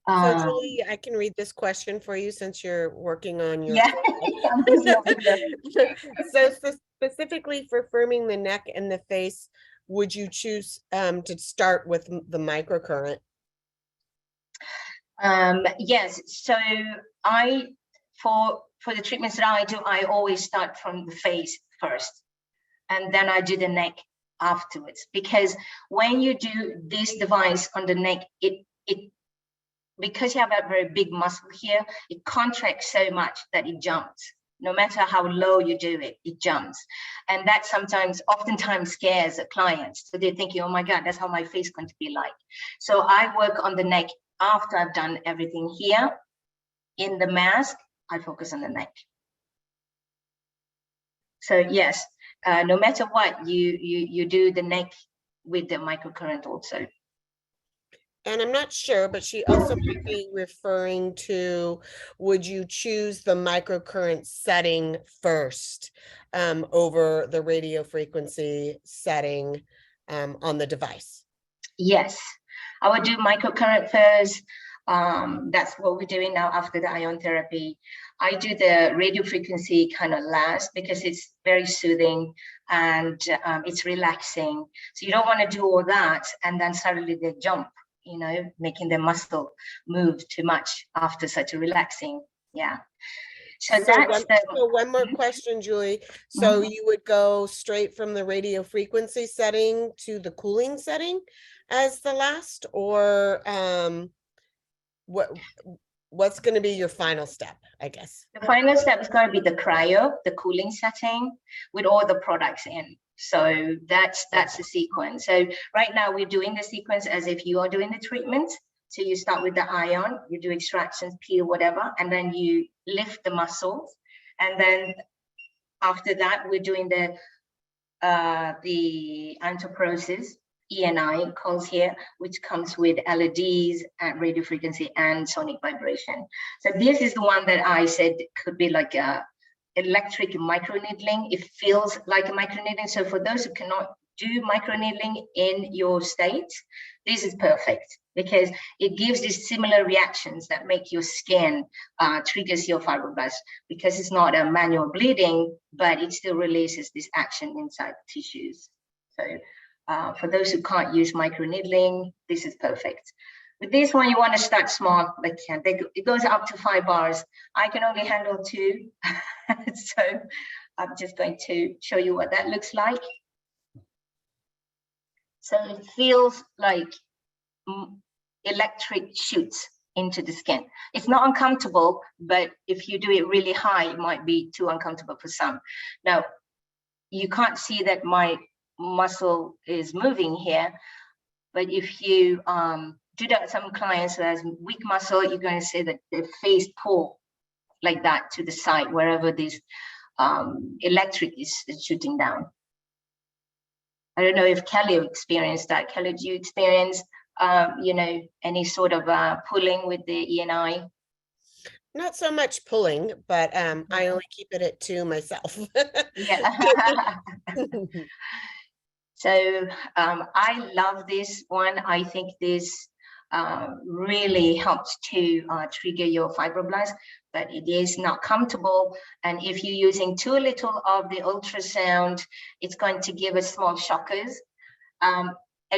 So Julie, I can read this question for you since you're working on your. Yeah. So specifically for firming the neck and the face, would you choose to start with the microcurrent? Yes. So for the treatments that I do, I always start from the face first, and then I do the neck afterwards. Because when you do this device on the neck, it because you have a very big muscle here, it contracts so much that it jumps. No matter how low you do it, it jumps. And that oftentimes scares the clients. So they're thinking, oh my God, that's how my face is going to be like. So I work on the neck after I've done everything here. In the mask, I focus on the neck. So yes, no matter what, you do the neck with the microcurrent also. And I'm not sure, but she also might be referring to, would you choose the microcurrent setting first over the radio frequency setting on the device? Yes, I would do microcurrent first. That's what we're doing now after the ion therapy. I do the radio frequency kind of last because it's very soothing and it's relaxing. So you don't want to do all that and then suddenly they jump, you know, making the muscle move too much after such a relaxing. Yeah. So one more question, Julie. So you would go straight from the radio frequency setting to the cooling setting as the last, or what's going to be your final step, I guess? The final step is going to be the cryo, the cooling setting with all the products in. So that's the sequence. So right now we're doing the sequence as if you are doing the treatment. So you start with the ion, you do extractions, peel, whatever, and then you lift the muscles. And then after that, we're doing the antiprocess, ENI calls here, which comes with LEDs at radio frequency and sonic vibration. So this is the one that I said could be like a electric microneedling. It feels like a microneedling. So for those who cannot do microneedling in your state, this is perfect because it gives these similar reactions that make your skin triggers your fibroblasts, because it's not a manual bleeding, but it still releases this action inside the tissues. So For those who can't use micro needling, this is perfect. With this one, you want to start small, like it goes up to 5 bars. I can only handle 2. So I'm just going to show you what that looks like. So it feels like electric shoots into the skin. It's not uncomfortable, but if you do it really high, it might be too uncomfortable for some. Now, you can't see that my muscle is moving here, but if you do that with some clients who has weak muscle, you're going to see that their face pull like that to the side, wherever this electric is shooting down. I don't know if Kelli experienced that. Kelli, do you experience, you know, any sort of pulling with the ENI? Not so much pulling, but I only keep it at 2 myself. Yeah. So I love this one. I think this really helps to trigger your fibroblasts, but it is not comfortable. And if you're using too little of the ultrasound, it's going to give us small shockers. And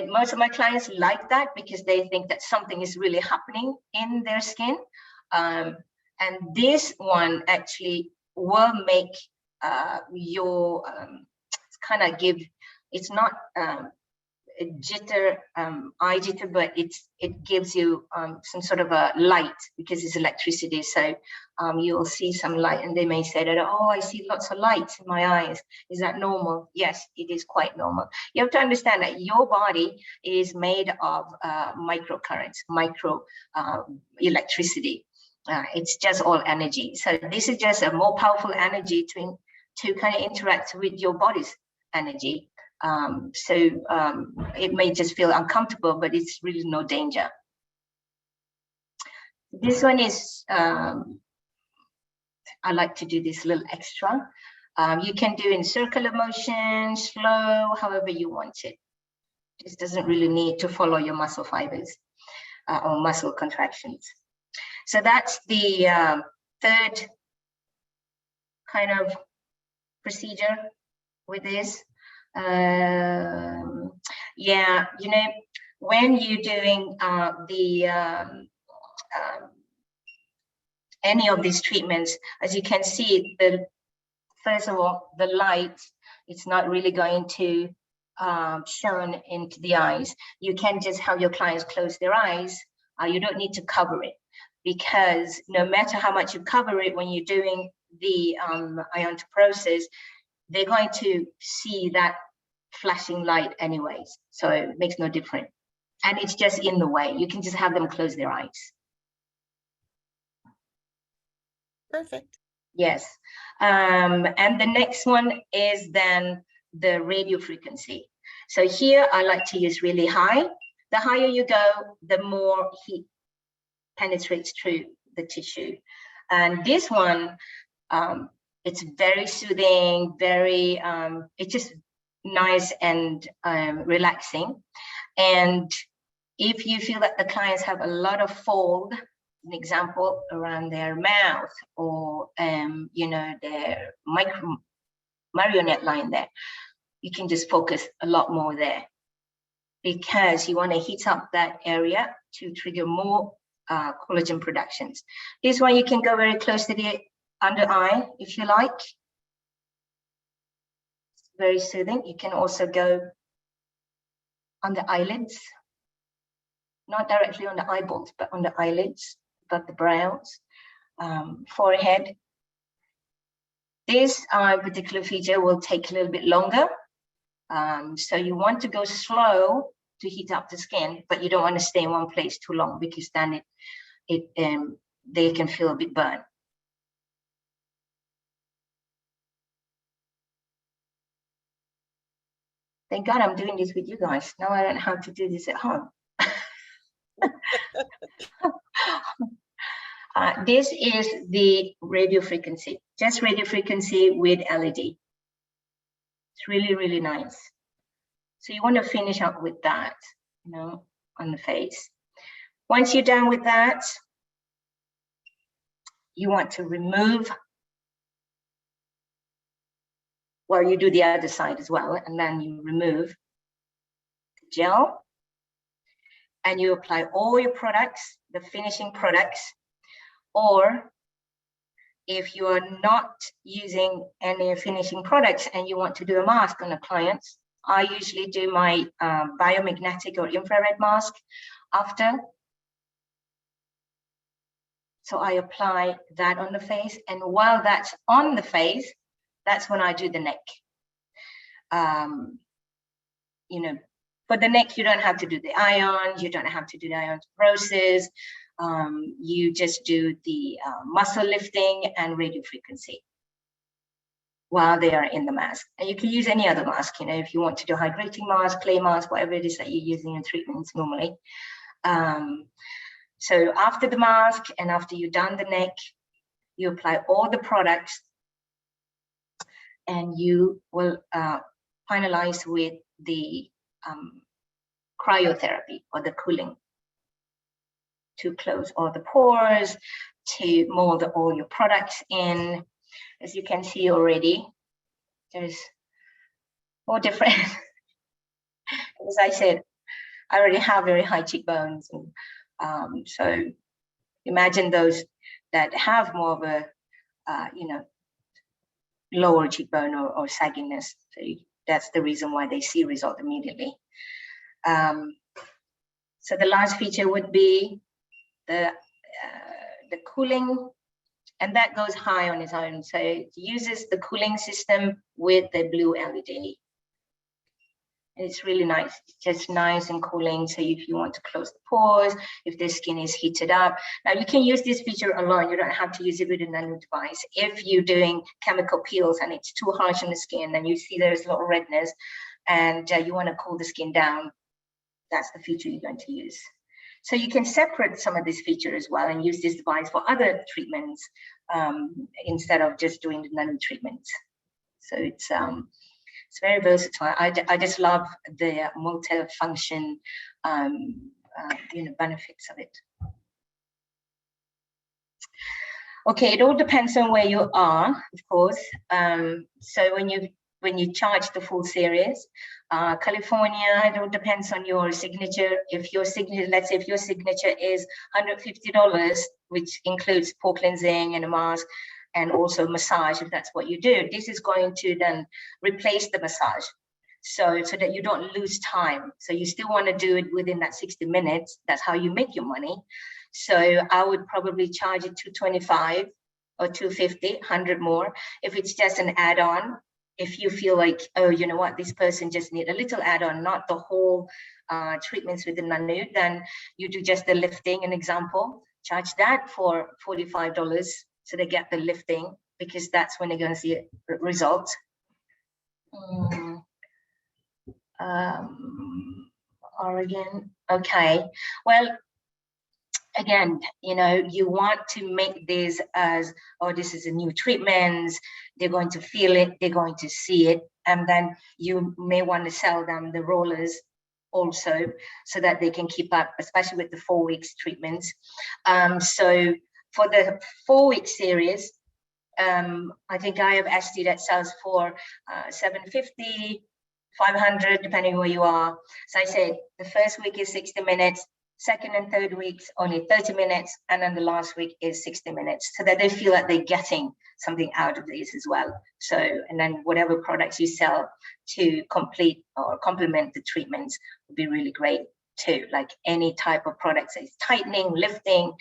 most of my clients like that because they think that something is really happening in their skin. And this one actually will make your kind of give, it's not a jitter, eye jitter, but it gives you some sort of a light because it's electricity. So you'll see some light, and they may say that, oh, I see lots of lights in my eyes. Is that normal? Yes, it is quite normal. You have to understand that your body is made of microcurrents, micro electricity. It's just all energy. So this is just a more powerful energy to kind of interact with your body's energy. So it may just feel uncomfortable, but it's really no danger. This one is, I like to do this little extra. You can do in circular motion, slow, however you want it. This doesn't really need to follow your muscle fibers or muscle contractions. So that's the third kind of procedure with this. Yeah, you know, when you're doing any of these treatments, as you can see, first of all, the light, it's not really going to shine into the eyes. You can just have your clients close their eyes. You don't need to cover it, because no matter how much you cover it, when you're doing the Ionic process, they're going to see that flashing light anyways. So it makes no difference. And it's just in the way. You can just have them close their eyes. Perfect. Yes. And the next one is then the radio frequency. So here I like to use really high. The higher you go, the more heat penetrates through the tissue. And this one, it's very soothing, very, it's just nice and relaxing. And if you feel that the clients have a lot of fold, an example around their mouth or, you know, their marionette line there, you can just focus a lot more there, because you want to heat up that area to trigger more collagen productions. This one, you can go very close to the under eye if you like. It's very soothing. You can also go on the eyelids, not directly on the eyeballs, but on the eyelids, above the brows, forehead. This particular feature will take a little bit longer. So you want to go slow to heat up the skin, but you don't want to stay in one place too long, because then they can feel a bit burnt. Thank God I'm doing this with you guys. Now I don't have to do this at home. This is the radio frequency, just radio frequency with LED. It's really, really nice. So you want to finish up with that, you know, on the face. Once you're done with that, you want to remove, well, you do the other side as well, and then you remove gel, and you apply all your products, the finishing products. Or if you are not using any finishing products and you want to do a mask on a client, I usually do my biomagnetic or infrared mask after. So I apply that on the face, and while that's on the face, that's when I do the neck. You know, for the neck, you don't have to do the ions, you don't have to do the ion process. You just do the muscle lifting and radio frequency while they are in the mask. And you can use any other mask, you know, if you want to do hydrating mask, clay mask, whatever it is that you're using in treatments normally. So after the mask and after you've done the neck, you apply all the products, and you will finalize with the cryotherapy or the cooling to close all the pores, to mold all your products in. As you can see already, there's more different. As I said, I already have very high cheekbones. And, so imagine those that have more of a, you know, lower cheekbone or sagginess. So that's the reason why they see result immediately. So the last feature would be the cooling, and that goes high on its own. So it uses the cooling system with the blue LED. It's really nice. It's just nice and cooling. So if you want to close the pores, if the skin is heated up. Now you can use this feature alone. You don't have to use it with a nano device. If you're doing chemical peels and it's too harsh on the skin, then you see there's a lot of redness and you want to cool the skin down, that's the feature you're going to use. So you can separate some of this feature as well and use this device for other treatments instead of just doing the nano treatments. So it's very versatile. I just love the multi-function you know, benefits of it. Okay, it all depends on where you are, of course. So when you charge the full series, California, it all depends on your signature. If your signature, let's say if your signature is $150, which includes pore cleansing and a mask, and also massage, if that's what you do, this is going to then replace the massage. So that you don't lose time. So you still want to do it within that 60 minutes. That's how you make your money. So I would probably charge it $225 or $250, 100 more. If it's just an add-on, if you feel like, oh, you know what, this person just need a little add-on, not the whole treatments with the nano, then you do just the lifting, an example, charge that for $45. So they get the lifting, because that's when they're going to see results. Oregon, okay. Well, again, you know, you want to make this as, oh, this is a new treatment. They're going to feel it, they're going to see it, and then you may want to sell them the rollers also, so that they can keep up, especially with the 4 weeks treatments. So for the 4-week series, I think I have SD that sells for $750, $500, depending where you are. So I said the first week is 60 minutes, second and third weeks only 30 minutes, and then the last week is 60 minutes, so that they feel that they're getting something out of this as well. So, and then whatever products you sell to complete or complement the treatments would be really great too. Like any type of product, say tightening, lifting,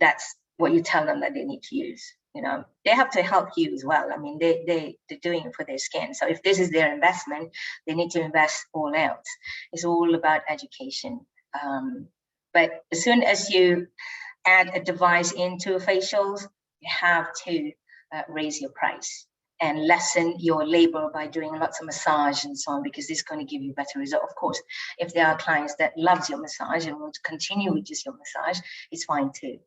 that's what you tell them that they need to use. You know, they have to help you as well. I mean, they're doing it for their skin. So if this is their investment, they need to invest all out. It's all about education. But as soon as you add a device into facials, you have to raise your price and lessen your labor by doing lots of massage and so on, because this is going to give you better result. Of course, if there are clients that loves your massage and want to continue with just your massage, it's fine too.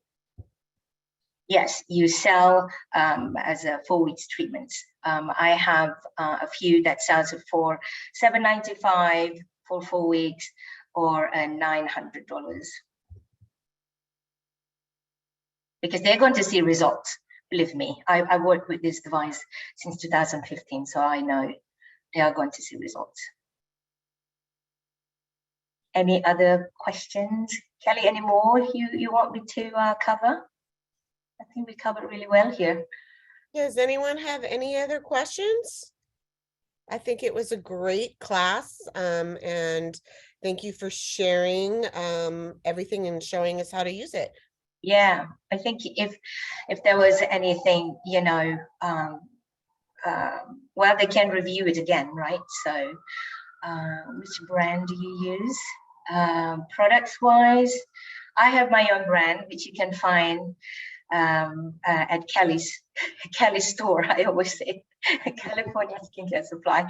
Yes, you sell as a 4 weeks treatments. I have a few that sells it for $795 for 4 weeks, or $900, because they're going to see results. Believe me, I worked with this device since 2015, so I know they are going to see results. Any other questions? Kelly, any more you want me to cover? I think we covered really well here. Does anyone have any other questions? I think it was a great class, and thank you for sharing everything and showing us how to use it. Yeah, I think if there was anything, you know, well, they can review it again, right? So which brand do you use? Products wise, I have my own brand, which you can find at Kelly's store. I always say California Skincare Supply.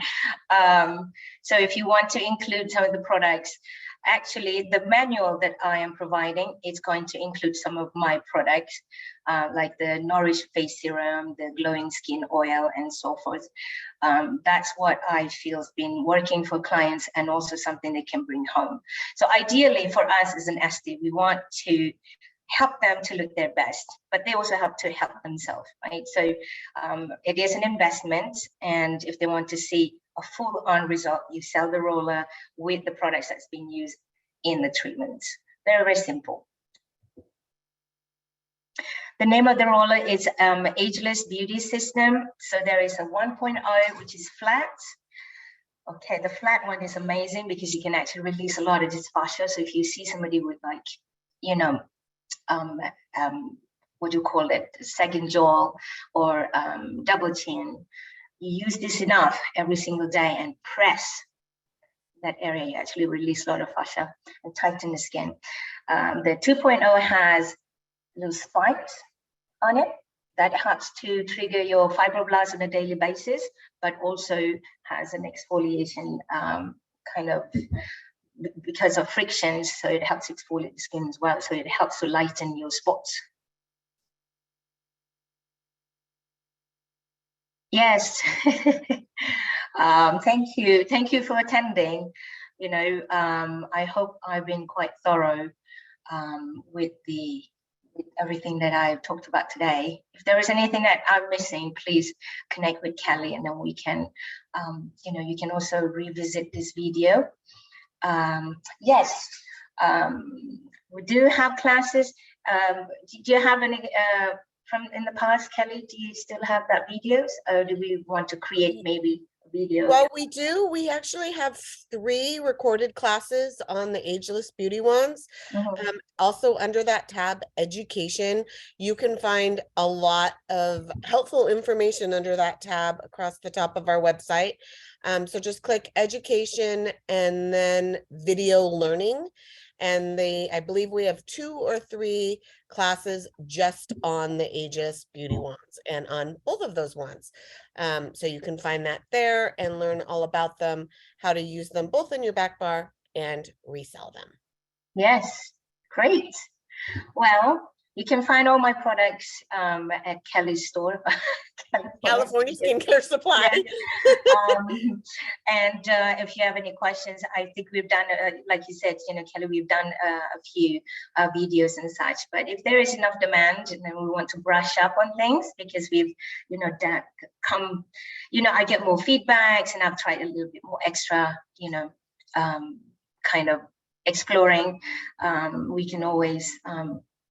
So if you want to include some of the products, actually the manual that I am providing is going to include some of my products, like the Nourish Face Serum, the Glowing Skin Oil, and so forth. That's what I feel has been working for clients, and also something they can bring home. So ideally for us as an esthete, we want to help them to look their best, but they also have to help themselves, right? So it is an investment, and if they want to see a full-on result, you sell the roller with the products that's being used in the treatments. Very, very simple. The name of the roller is Ageless Beauty System. So there is a 1.0, which is flat. Okay, the flat one is amazing because you can actually release a lot of this fascia. So if you see somebody with, like, you know, what do you call it, second jaw or double chin, you use this enough every single day and press that area, you actually release a lot of fascia and tighten the skin. The 2.0 has those spikes on it that helps to trigger your fibroblasts on a daily basis, but also has an exfoliation kind of, because of frictions, so it helps exfoliate the skin as well. So it helps to lighten your spots. Yes. Thank you for attending. You know, I hope I've been quite thorough with everything that I've talked about today. If there is anything that I'm missing, please connect with Kelly, and then we can, you know, you can also revisit this video. Yes, we do have classes. Do you have any from in the past, Kelly? Do you still have that videos, or do we want to create maybe a video? Well, we do. We actually have 3 recorded classes on the Ageless Beauty ones. Also under that tab, Education, you can find a lot of helpful information under that tab across the top of our website. So just click Education and then Video Learning. And I believe we have 2 or 3 classes just on the Ageless Beauty ones and on both of those ones. So you can find that there and learn all about them, how to use them both in your back bar and resell them. Yes, great. Well, you can find all my products at Kelly's store. California Skincare Supply. And if you have any questions, I think we've done, like you said, you know, Kelly, we've done a few videos and such. But if there is enough demand, and then we want to brush up on things, because we've, you know, I get more feedbacks, and I've tried a little bit more extra, you know, kind of exploring. We can always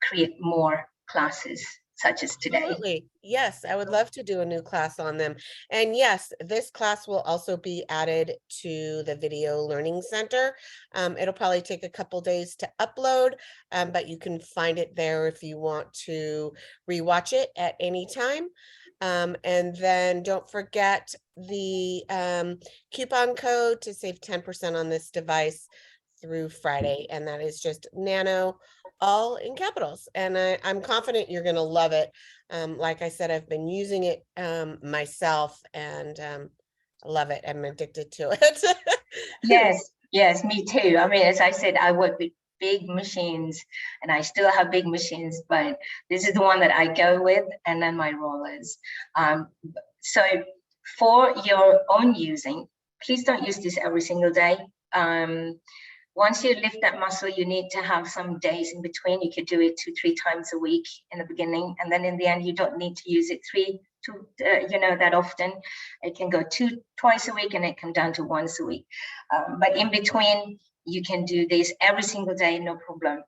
create more classes such as today. Absolutely. Yes, I would love to do a new class on them. And yes, this class will also be added to the Video Learning Center. It'll probably take a couple days to upload, but you can find it there if you want to rewatch it at any time. And then don't forget the coupon code to save 10% on this device through Friday, and that is just NANO, all in capitals. And I'm confident you're going to love it. Like I said, I've been using it myself, and I love it. I'm addicted to it. Yes, me too. I mean, as I said, I work with big machines, and I still have big machines, but this is the one that I go with, and then my rollers. So for your own using, please don't use this every single day. Once you lift that muscle, you need to have some days in between. You could do it 2-3 times a week in the beginning, and then in the end, you don't need to use it that often. It can go twice a week, and it can down to once a week. But in between, you can do this every single day, no problem.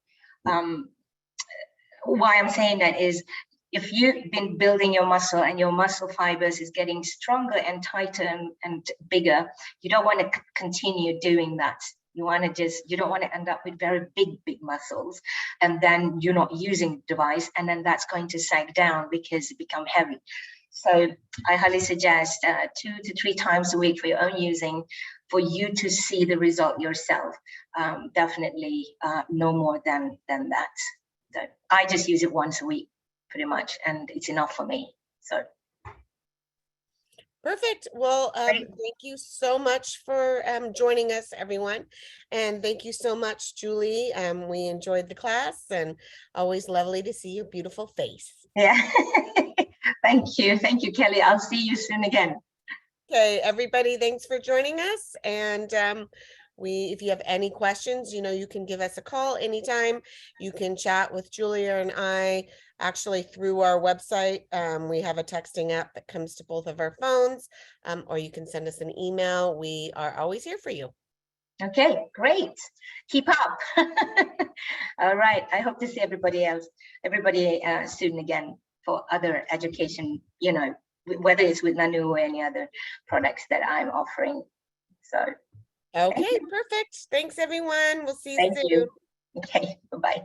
Why I'm saying that is, if you've been building your muscle and your muscle fibers is getting stronger and tighter and bigger, you don't want to continue doing that. You don't want to end up with very big muscles, and then you're not using the device, and then that's going to sag down because it become heavy. So I highly suggest 2 to 3 times a week for your own using, for you to see the result yourself. Definitely no more than that. So I just use it once a week, pretty much, and it's enough for me. So perfect. Well, thank you so much for joining us, everyone, and thank you so much, Julie. We enjoyed the class, and always lovely to see your beautiful face. Yeah. Thank you, Kelly. I'll see you soon again. Okay, everybody, thanks for joining us. And if you have any questions, you can give us a call anytime. You can chat with Julia and I actually through our website. We have a texting app that comes to both of our phones, or you can send us an email. We are always here for you. Okay, great. Keep up. All right. I hope to see everybody soon again for other education, whether it's with NANO or any other products that I'm offering. So. Okay, perfect. Thanks, everyone. We'll see you soon. Thank you. Okay, bye-bye.